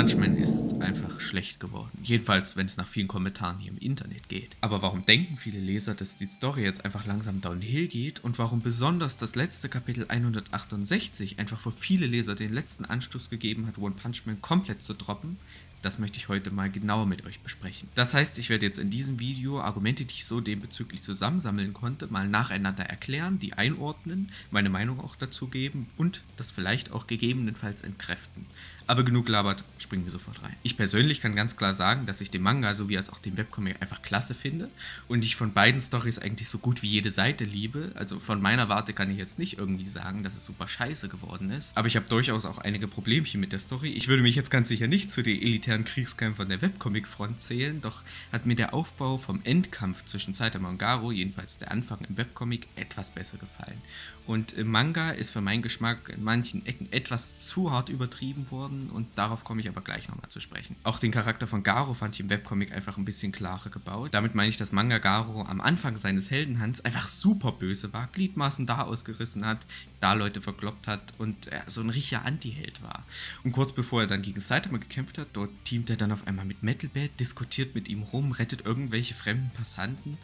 Punch Man ist einfach schlecht geworden. Jedenfalls, wenn es nach vielen Kommentaren hier im Internet geht. Aber warum denken viele Leser, dass die Story jetzt einfach langsam downhill geht und warum besonders das letzte Kapitel 168 einfach für viele Leser den letzten Anstoß gegeben hat, One Punch Man komplett zu droppen? Das möchte ich heute mal genauer mit euch besprechen. Das heißt, ich werde jetzt in diesem Video Argumente, die ich so diesbezüglich zusammensammeln konnte, mal nacheinander erklären, die einordnen, meine Meinung auch dazu geben und das vielleicht auch gegebenenfalls entkräften. Aber genug labert, springen wir sofort rein. Ich persönlich kann ganz klar sagen, dass ich den Manga sowie als auch den Webcomic einfach klasse finde und ich von beiden Storys eigentlich so gut wie jede Seite liebe. Also von meiner Warte kann ich jetzt nicht irgendwie sagen, dass es super scheiße geworden ist. Aber ich habe durchaus auch einige Problemchen mit der Story. Ich würde mich jetzt ganz sicher nicht zu den elitären Kriegskämpfern der Webcomic-Front zählen, doch hat mir der Aufbau vom Endkampf zwischen Saitama und Garo, jedenfalls der Anfang im Webcomic, etwas besser gefallen. Und im Manga ist für meinen Geschmack in manchen Ecken etwas zu hart übertrieben worden und darauf komme ich aber gleich nochmal zu sprechen. Auch den Charakter von Garo fand ich im Webcomic einfach ein bisschen klarer gebaut. Damit meine ich, dass Manga Garo am Anfang seines Heldenhands einfach super böse war, Gliedmaßen da ausgerissen hat, da Leute verkloppt hat und er so ein richtiger Anti-Held war. Und kurz bevor er dann gegen Saitama gekämpft hat, dort teamt er dann auf einmal mit Metalbad, diskutiert mit ihm rum, rettet irgendwelche fremden Passanten.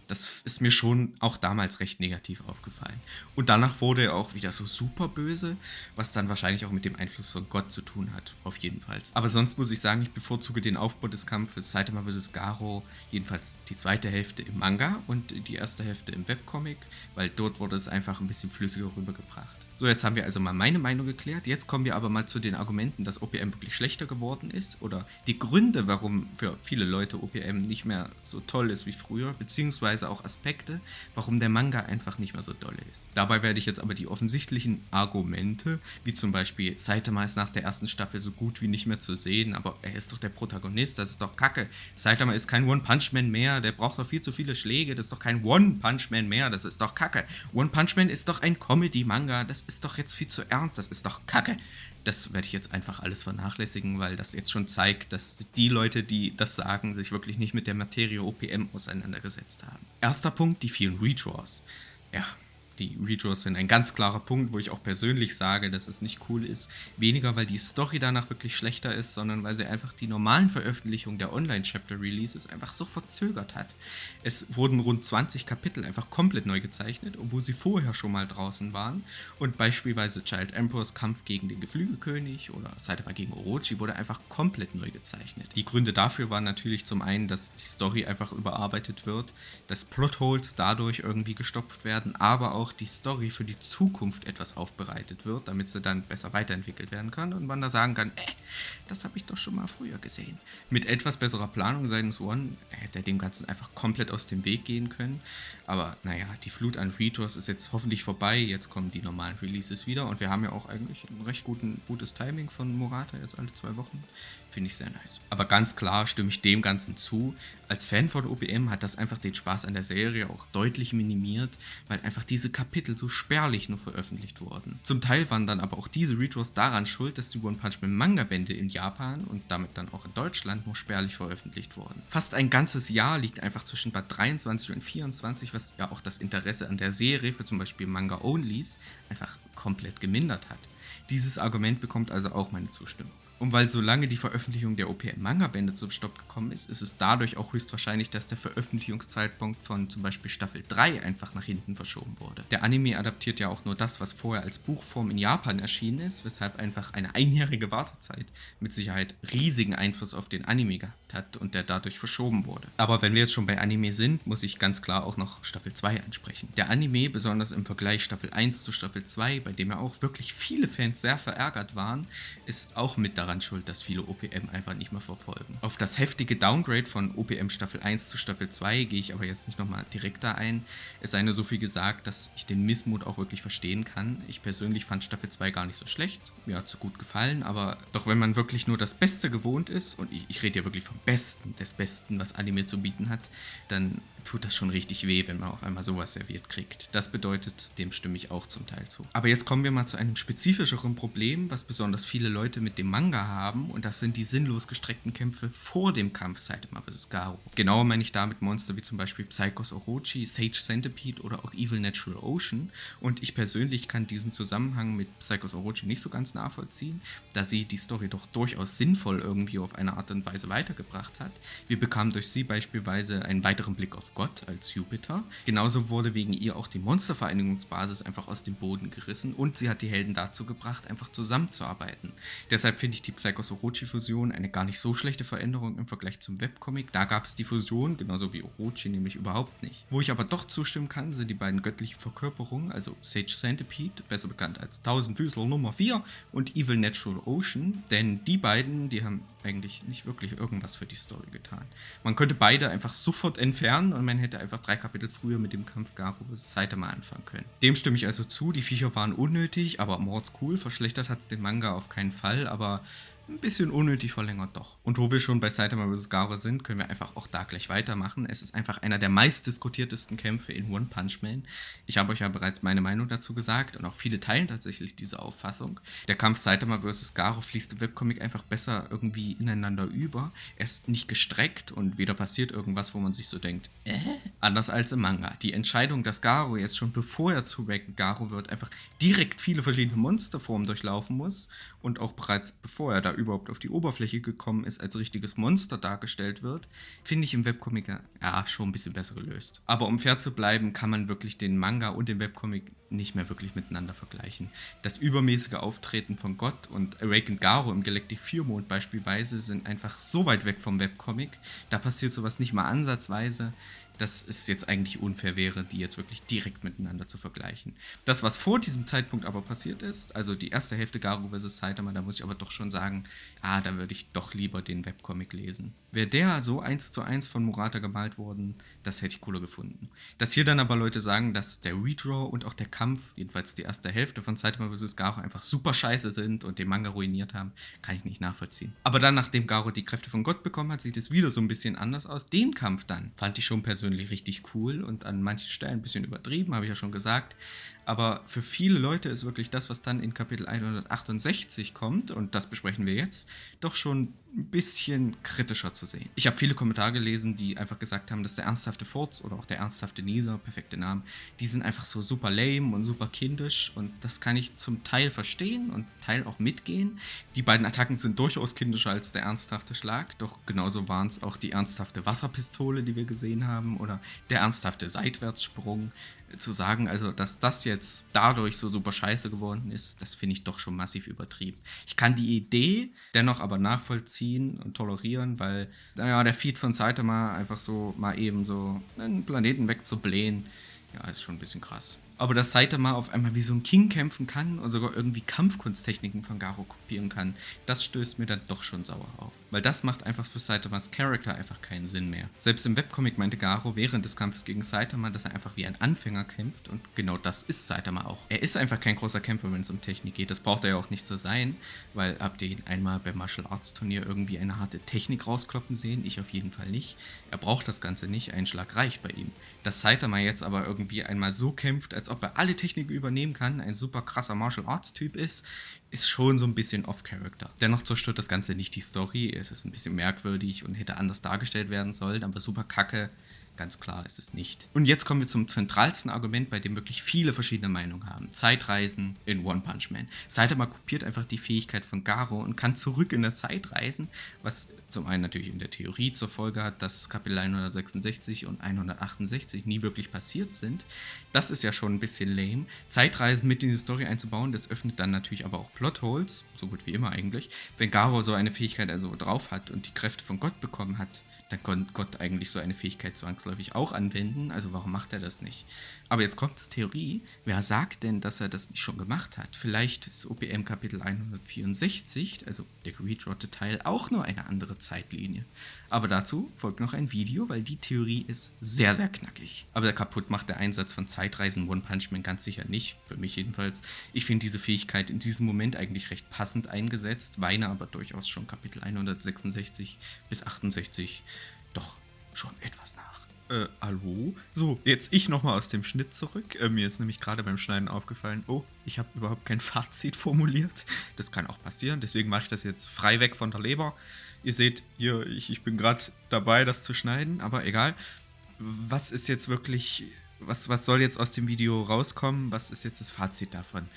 Das ist mir schon auch damals recht negativ aufgefallen. Und danach wurde er auch wieder so super böse, was dann wahrscheinlich auch mit dem Einfluss von Gott zu tun hat, auf jeden Fall. Aber sonst muss ich sagen, ich bevorzuge den Aufbau des Kampfes Saitama vs. Garo, jedenfalls die zweite Hälfte im Manga und die erste Hälfte im Webcomic, weil dort wurde es einfach ein bisschen flüssiger rübergebracht. So, jetzt haben wir also mal meine Meinung geklärt. Jetzt kommen wir aber mal zu den Argumenten, dass OPM wirklich schlechter geworden ist oder die Gründe, warum für viele Leute OPM nicht mehr so toll ist wie früher, beziehungsweise auch Aspekte, warum der Manga einfach nicht mehr so doll ist. Dabei werde ich jetzt aber die offensichtlichen Argumente, wie zum Beispiel Saitama ist nach der ersten Staffel so gut wie nicht mehr zu sehen, aber er ist doch der Protagonist, das ist doch Kacke. Saitama ist kein One-Punch-Man mehr, der braucht doch viel zu viele Schläge, das ist doch kein One-Punch-Man mehr, das ist doch Kacke. One-Punch-Man ist doch ein Comedy-Manga, das ist doch jetzt viel zu ernst, das ist doch Kacke. Das werde ich jetzt einfach alles vernachlässigen, weil das jetzt schon zeigt, dass die Leute, die das sagen, sich wirklich nicht mit der Materie OPM auseinandergesetzt haben. Erster Punkt, die vielen Redraws. Ja, die Redraws sind ein ganz klarer Punkt, wo ich auch persönlich sage, dass es nicht cool ist. Weniger, weil die Story danach wirklich schlechter ist, sondern weil sie einfach die normalen Veröffentlichungen der Online-Chapter-Releases einfach so verzögert hat. Es wurden rund 20 Kapitel einfach komplett neu gezeichnet, obwohl sie vorher schon mal draußen waren. Und beispielsweise Child Emperors Kampf gegen den Geflügelkönig oder Saitama gegen Orochi wurde einfach komplett neu gezeichnet. Die Gründe dafür waren natürlich zum einen, dass die Story einfach überarbeitet wird, dass Plotholes dadurch irgendwie gestopft werden, aber auch die Story für die Zukunft etwas aufbereitet wird, damit sie dann besser weiterentwickelt werden kann und man da sagen kann, das habe ich doch schon mal früher gesehen. Mit etwas besserer Planung seitens One hätte er dem Ganzen einfach komplett aus dem Weg gehen können, aber naja, die Flut an Redraws ist jetzt hoffentlich vorbei, jetzt kommen die normalen Releases wieder und wir haben ja auch eigentlich ein recht gutes Timing von Murata, jetzt alle 2 Wochen, finde ich sehr nice. Aber ganz klar stimme ich dem Ganzen zu, als Fan von OPM hat das einfach den Spaß an der Serie auch deutlich minimiert, weil einfach diese Kapitel so spärlich nur veröffentlicht wurden. Zum Teil waren dann aber auch diese Redraws daran schuld, dass die One Punch Man Manga-Bände in Japan und damit dann auch in Deutschland nur spärlich veröffentlicht wurden. Fast ein ganzes Jahr liegt einfach zwischen Band 23 und 24, was ja auch das Interesse an der Serie für zum Beispiel Manga-Onlys einfach komplett gemindert hat. Dieses Argument bekommt also auch meine Zustimmung. Und weil solange die Veröffentlichung der OPM-Manga-Bände zum Stopp gekommen ist, ist es dadurch auch höchstwahrscheinlich, dass der Veröffentlichungszeitpunkt von zum Beispiel Staffel 3 einfach nach hinten verschoben wurde. Der Anime adaptiert ja auch nur das, was vorher als Buchform in Japan erschienen ist, weshalb einfach eine einjährige Wartezeit mit Sicherheit riesigen Einfluss auf den Anime gehabt hat und der dadurch verschoben wurde. Aber wenn wir jetzt schon bei Anime sind, muss ich ganz klar auch noch Staffel 2 ansprechen. Der Anime, besonders im Vergleich Staffel 1 zu Staffel 2, bei dem ja auch wirklich viele Fans sehr verärgert waren, ist auch mit daran schuld, dass viele OPM einfach nicht mehr verfolgen. Auf das heftige Downgrade von OPM Staffel 1 zu Staffel 2 gehe ich aber jetzt nicht nochmal direkt da ein. Es sei nur so viel gesagt, dass ich den Missmut auch wirklich verstehen kann. Ich persönlich fand Staffel 2 gar nicht so schlecht. Mir hat es so gut gefallen, aber doch wenn man wirklich nur das Beste gewohnt ist, und ich rede ja wirklich vom Besten, des Besten, was Anime zu bieten hat, dann tut das schon richtig weh, wenn man auf einmal sowas serviert kriegt. Das bedeutet, dem stimme ich auch zum Teil zu. Aber jetzt kommen wir mal zu einem spezifischeren Problem, was besonders viele Leute mit dem Manga haben, und das sind die sinnlos gestreckten Kämpfe vor dem Kampf Saitama vs. Garou. Genauer meine ich damit Monster wie zum Beispiel Psychos Orochi, Sage Centipede oder auch Evil Natural Ocean, und ich persönlich kann diesen Zusammenhang mit Psychos Orochi nicht so ganz nachvollziehen, da sie die Story doch durchaus sinnvoll irgendwie auf eine Art und Weise weitergebracht hat. Wir bekamen durch sie beispielsweise einen weiteren Blick auf Gott als Jupiter. Genauso wurde wegen ihr auch die Monstervereinigungsbasis einfach aus dem Boden gerissen und sie hat die Helden dazu gebracht, einfach zusammenzuarbeiten. Deshalb finde ich die Psychos Orochi-Fusion eine gar nicht so schlechte Veränderung im Vergleich zum Webcomic. Da gab es die Fusion, genauso wie Orochi, nämlich überhaupt nicht. Wo ich aber doch zustimmen kann, sind die beiden göttlichen Verkörperungen, also Sage Centipede, besser bekannt als Tausendfüßler Nummer 4, und Evil Natural Ocean, denn die beiden, die haben eigentlich nicht wirklich irgendwas für die Story getan. Man könnte beide einfach sofort entfernen und man hätte einfach 3 Kapitel früher mit dem Kampf Garou vs. Saitama anfangen können. Dem stimme ich also zu, die Viecher waren unnötig, aber mordscool, verschlechtert hat es den Manga auf keinen Fall, aber ein bisschen unnötig verlängert doch. Und wo wir schon bei Saitama vs. Garou sind, können wir einfach auch da gleich weitermachen. Es ist einfach einer der meistdiskutiertesten Kämpfe in One Punch Man. Ich habe euch ja bereits meine Meinung dazu gesagt und auch viele teilen tatsächlich diese Auffassung. Der Kampf Saitama vs. Garou fließt im Webcomic einfach besser irgendwie ineinander über. Er ist nicht gestreckt und weder passiert irgendwas, wo man sich so denkt, anders als im Manga. Die Entscheidung, dass Garou jetzt schon bevor er zu Garou wird, einfach direkt viele verschiedene Monsterformen durchlaufen muss und auch bereits bevor er da überhaupt auf die Oberfläche gekommen ist, als richtiges Monster dargestellt wird, finde ich im Webcomic ja schon ein bisschen besser gelöst. Aber um fair zu bleiben, kann man wirklich den Manga und den Webcomic nicht mehr wirklich miteinander vergleichen. Das übermäßige Auftreten von Gott und Awakened Garou im Galactic Viermond beispielsweise sind einfach so weit weg vom Webcomic, da passiert sowas nicht mal ansatzweise, dass es jetzt eigentlich unfair wäre, die jetzt wirklich direkt miteinander zu vergleichen. Das, was vor diesem Zeitpunkt aber passiert ist, also die erste Hälfte Garou vs. Saitama, da muss ich aber doch schon sagen, da würde ich doch lieber den Webcomic lesen. Wäre der so 1:1 von Murata gemalt worden, das hätte ich cooler gefunden. Dass hier dann aber Leute sagen, dass der Redraw und auch der Kampf, jedenfalls die erste Hälfte von Saitama vs. Garou, einfach super scheiße sind und den Manga ruiniert haben, kann ich nicht nachvollziehen. Aber dann, nachdem Garou die Kräfte von Gott bekommen hat, sieht es wieder so ein bisschen anders aus. Den Kampf dann fand ich schon persönlich richtig cool und an manchen Stellen ein bisschen übertrieben, habe ich ja schon gesagt. Aber für viele Leute ist wirklich das, was dann in Kapitel 168 kommt, und das besprechen wir jetzt, doch schon ein bisschen kritischer zu sehen. Ich habe viele Kommentare gelesen, die einfach gesagt haben, dass der ernsthafte Furz oder auch der ernsthafte Nieser, perfekte Namen, die sind einfach so super lame und super kindisch, und das kann ich zum Teil verstehen und Teil auch mitgehen. Die beiden Attacken sind durchaus kindischer als der ernsthafte Schlag, doch genauso waren es auch die ernsthafte Wasserpistole, die wir gesehen haben, oder der ernsthafte Seitwärtssprung. Zu sagen, also dass das jetzt dadurch so super scheiße geworden ist, das finde ich doch schon massiv übertrieben. Ich kann die Idee dennoch aber nachvollziehen und tolerieren, weil, naja, der Feed von Saitama einfach so mal eben so einen Planeten wegzublähen, ja, ist schon ein bisschen krass. Aber dass Saitama auf einmal wie so ein King kämpfen kann und sogar irgendwie Kampfkunsttechniken von Garou kopieren kann, das stößt mir dann doch schon sauer auf. Weil das macht einfach für Saitamas Charakter einfach keinen Sinn mehr. Selbst im Webcomic meinte Garou während des Kampfes gegen Saitama, dass er einfach wie ein Anfänger kämpft, und genau das ist Saitama auch. Er ist einfach kein großer Kämpfer, wenn es um Technik geht. Das braucht er ja auch nicht so sein, weil habt ihr ihn einmal beim Martial Arts Turnier irgendwie eine harte Technik rauskloppen sehen? Ich auf jeden Fall nicht. Er braucht das Ganze nicht, ein Schlag reicht bei ihm. Dass Saitama jetzt aber irgendwie einmal so kämpft, als ob er alle Techniken übernehmen kann, ein super krasser Martial Arts Typ ist schon so ein bisschen off-Character. Dennoch zerstört das Ganze nicht die Story, es ist ein bisschen merkwürdig und hätte anders dargestellt werden sollen, aber super kacke, ganz klar ist es nicht. Und jetzt kommen wir zum zentralsten Argument, bei dem wirklich viele verschiedene Meinungen haben. Zeitreisen in One Punch Man. Saitama kopiert einfach die Fähigkeit von Garou und kann zurück in der Zeit reisen, was zum einen natürlich in der Theorie zur Folge hat, dass Kapitel 166 und 168 nie wirklich passiert sind. Das ist ja schon ein bisschen lame. Zeitreisen mit in die Story einzubauen, das öffnet dann natürlich aber auch Plotholes, so gut wie immer eigentlich. Wenn Garou so eine Fähigkeit also drauf hat und die Kräfte von Gott bekommen hat, dann konnte Gott eigentlich so eine Fähigkeit zwangsläufig auch anwenden, also warum macht er das nicht? Aber jetzt kommt die Theorie, wer sagt denn, dass er das nicht schon gemacht hat? Vielleicht ist OPM Kapitel 164, also der geredrawte Teil, auch nur eine andere Zeitlinie. Aber dazu folgt noch ein Video, weil die Theorie ist sehr, sehr knackig. Aber kaputt macht der Einsatz von Zeitreisen One Punch Man ganz sicher nicht, für mich jedenfalls. Ich finde diese Fähigkeit in diesem Moment eigentlich recht passend eingesetzt, weine aber durchaus schon Kapitel 166 bis 68 doch schon etwas nach. Hallo? So, jetzt ich nochmal aus dem Schnitt zurück. Mir ist nämlich gerade beim Schneiden aufgefallen, oh, ich habe überhaupt kein Fazit formuliert. Das kann auch passieren, deswegen mache ich das jetzt frei weg von der Leber. Ihr seht hier, ich bin gerade dabei, das zu schneiden, aber egal. Was ist jetzt wirklich, was soll jetzt aus dem Video rauskommen? Was ist jetzt das Fazit davon?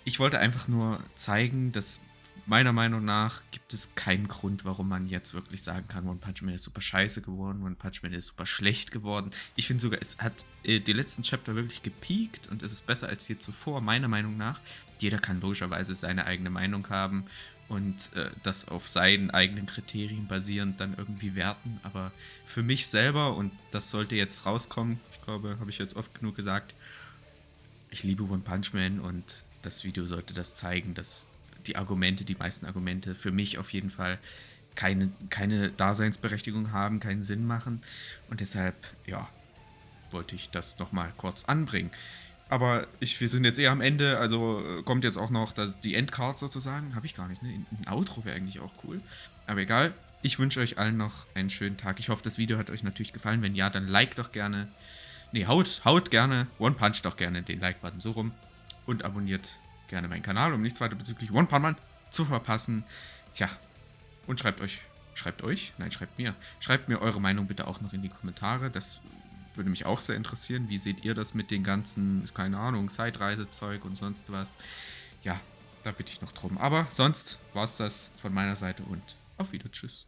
Ich wollte einfach nur zeigen, dass meiner Meinung nach gibt es keinen Grund, warum man jetzt wirklich sagen kann, One Punch Man ist super scheiße geworden, One Punch Man ist super schlecht geworden. Ich finde sogar, es hat die letzten Chapter wirklich gepiekt und es ist besser als je zuvor, meiner Meinung nach. Jeder kann logischerweise seine eigene Meinung haben und das auf seinen eigenen Kriterien basierend dann irgendwie werten. Aber für mich selber, und das sollte jetzt rauskommen, ich glaube, habe ich jetzt oft genug gesagt, ich liebe One Punch Man und das Video sollte das zeigen, dass die meisten Argumente für mich auf jeden Fall keine Daseinsberechtigung haben, keinen Sinn machen. Und deshalb, ja, wollte ich das nochmal kurz anbringen. Aber wir sind jetzt eher am Ende, also kommt jetzt auch noch die Endcard sozusagen. Habe ich gar nicht, ne? Ein Outro wäre eigentlich auch cool. Aber egal, ich wünsche euch allen noch einen schönen Tag. Ich hoffe, das Video hat euch natürlich gefallen. Wenn ja, dann liked doch gerne. Ne, haut gerne, One Punch doch gerne den Like-Button so rum. Und abonniert gerne meinen Kanal, um nichts weiter bezüglich One Punch Man zu verpassen. Tja, und schreibt mir eure Meinung bitte auch noch in die Kommentare. Das würde mich auch sehr interessieren. Wie seht ihr das mit den ganzen, keine Ahnung, Zeitreisezeug und sonst was? Ja, da bitte ich noch drum. Aber sonst war es das von meiner Seite und auf Wiedersehen. Tschüss.